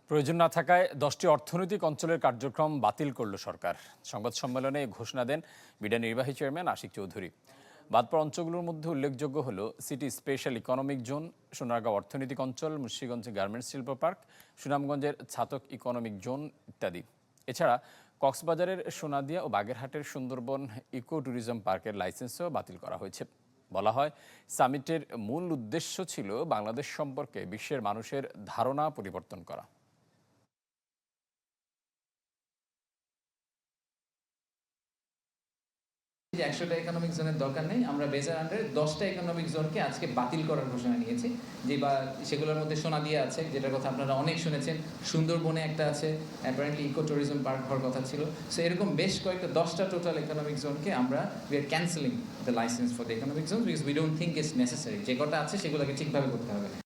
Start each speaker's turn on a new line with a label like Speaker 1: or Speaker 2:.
Speaker 1: প্রয়োজন না থাকায় 10টি অর্থনৈতিক অঞ্চলের কার্যক্রম বাতিল করল সরকার। সংবাদ সম্মেলনে ঘোষণা দেন বিডা নির্বাহী চেয়ারম্যান আশিক চৌধুরী। বাদ পড়া অঞ্চলগুলোর মধ্যে উল্লেখযোগ্য হল city special economic zone, Sonargaon অর্থনৈতিক অঞ্চল, মুন্সিগঞ্জ গার্মেন্টস শিল্প পার্ক, সুনামগঞ্জের ছাতক ইকোনমিক জোন ইত্যাদি। এছাড়া কক্সবাজারের সোনাদিয়া ও বাগেরহাটের সুন্দরবন ইকো ট্যুরিজম পার্কের লাইসেন্সও বাতিল করা হয়েছে। বলা হয়, সামিটের মূল উদ্দেশ্য ছিল বাংলাদেশ সম্পর্কে বিশ্বের মানুষের ধারণা পরিবর্তন করা।
Speaker 2: 100টা ইকোনমিক জোনের দরকার নেই। আমরা বেজার আন্ডারে 10টা ইকোনমিক জোনকে আজকে বাতিল করার ঘোষণা নিয়েছি। যে বা সেগুলোর মধ্যে সোনাদিয়া আছে, যেটার কথা আপনারা অনেক শুনেছেন। সুন্দরবনে একটা আছে, অ্যাপারেন্টলি ইকো ট্যুরিজম পার্ক হওয়ার কথা ছিল। সো এরকম বেশ কয়েকটা 10টা টোটাল ইকোনমিক জোনকে আমরা we are cancelling the licence for the economic zone because we don't think it's necessary. যে কটা আছে সেগুলোকে ঠিকভাবে করতে হবে।